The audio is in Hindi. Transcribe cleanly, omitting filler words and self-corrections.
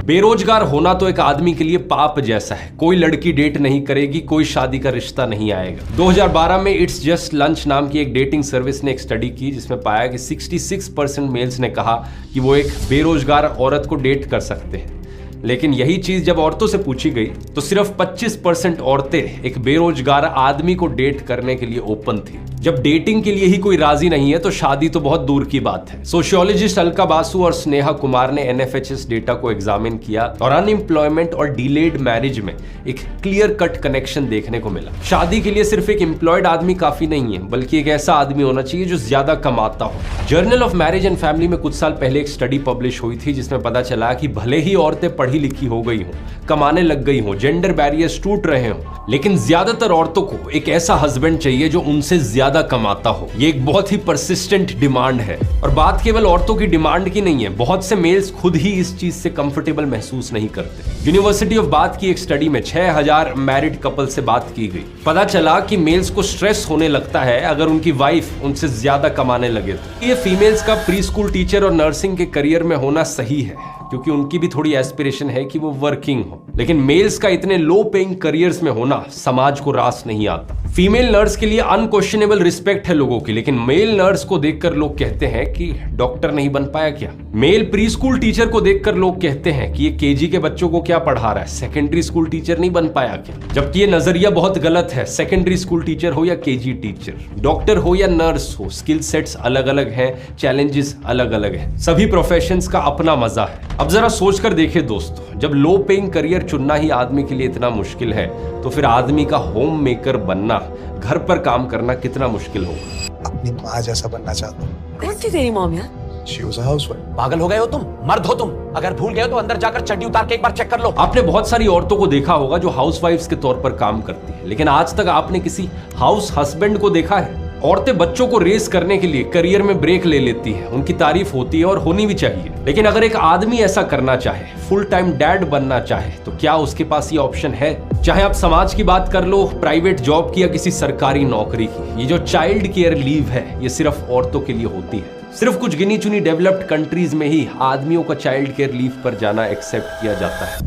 बेरोजगार होना तो एक आदमी के लिए पाप जैसा है। कोई लड़की डेट नहीं करेगी, कोई शादी का रिश्ता नहीं आएगा। 2012 में इट्स जस्ट लंच नाम की एक डेटिंग सर्विस ने एक स्टडी की जिसमें पाया कि 66% मेल्स ने कहा कि वो एक बेरोजगार औरत को डेट कर सकते हैं। लेकिन यही चीज जब औरतों से पूछी गई तो सिर्फ 25% औरतें एक बेरोजगार आदमी को डेट करने के लिए ओपन थी। जब डेटिंग के लिए ही कोई राजी नहीं है तो शादी तो बहुत दूर की बात है। सोशियोलॉजिस्ट अलका बासु और स्नेहा कुमार ने एनएफएचएस डेटा को एग्जामिन किया और अनएम्प्लॉयमेंट और डिलेड मैरिज में एक क्लियर कट कनेक्शन देखने को मिला। शादी के लिए सिर्फ एक एम्प्लॉयड आदमी काफी नहीं है, बल्कि एक ऐसा आदमी होना चाहिए जो ज्यादा कमाता हो। Journal of marriage and family में कुछ साल पहले एक स्टडी पब्लिश हुई थी जिसमें पता चला कि भले ही औरतें पढ़ी लिखी हो गई हो, कमाने लग गई हो, जेंडर बैरियर्स टूट रहे हो, लेकिन ज्यादातर औरतों को एक ऐसा हस्बैंड चाहिए जो उनसे ज्यादा कमाता हो। ये एक बहुत ही परसिस्टेंट डिमांड है और बात केवल औरतों की डिमांड की नहीं है। बहुत से मेल्स खुद ही इस चीज से कंफर्टेबल महसूस नहीं करते। यूनिवर्सिटी ऑफ बाथ की एक स्टडी में 6000 मैरिड कपल से बात की गई। पता चला कि मेल्स को स्ट्रेस होने लगता है अगर उनकी वाइफ उनसे ज्यादा कमाने लगे तो। ये फीमेल्स का प्री स्कूल टीचर और नर्सिंग के करियर में होना सही है क्योंकि उनकी भी थोड़ी एस्पिरेशन है कि वो वर्किंग हो, लेकिन मेल्स का इतने लो पेइंग करियर्स में होना समाज को रास नहीं आता। फीमेल नर्स के लिए अनक्वेश्चनेबल रिस्पेक्ट है लोगों की, लेकिन मेल नर्स को देखकर लोग कहते हैं कि डॉक्टर नहीं बन पाया क्या। मेल प्री स्कूल टीचर को देखकर लोग कहते हैं कि ये केजी के बच्चों को क्या पढ़ा रहा है, सेकेंडरी स्कूल टीचर नहीं बन पाया क्या। जबकि ये नजरिया बहुत गलत है। सेकेंडरी स्कूल टीचर हो या केजी टीचर, डॉक्टर हो या नर्स हो, स्किल सेट्स अलग अलग हैं, चैलेंजेस अलग अलग हैं। सभी प्रोफेशंस का अपना मजा है। अब जरा सोचकर देखिए दोस्तों, जब लो पेइंग करियर चुनना ही आदमी के लिए इतना मुश्किल है तो फिर आदमी का होम मेकर बनना, घर पर काम करना कितना मुश्किल होगा। अपनी माँ जैसा बनना चाहता हूँ। कौन थी तेरी मॉम यार? She was a housewife. पागल हो गए हो तुम? मर्द हो तुम? अगर भूल गए हो तो अंदर जाकर चड्डी उतार के एक बार चेक कर लो। आपने बहुत सारी औरतों को देखा होगा जो हाउसवाइफ्स के तौर पर काम करती है, लेकिन आज तक आपने किसी हाउस हस्बैंड को देखा है? औरतें बच्चों को रेस करने के लिए करियर में ब्रेक ले लेती है, उनकी तारीफ होती है और होनी भी चाहिए। लेकिन अगर एक आदमी ऐसा करना चाहे, फुल टाइम डैड बनना चाहे, तो क्या उसके पास ये ऑप्शन है? चाहे आप समाज की बात कर लो, प्राइवेट जॉब की या किसी सरकारी नौकरी की, ये जो चाइल्ड केयर लीव है ये सिर्फ औरतों के लिए होती है। सिर्फ कुछ गिनी चुनी डेवलप्ड कंट्रीज में ही आदमियों का चाइल्ड केयर लीव पर जाना एक्सेप्ट किया जाता है।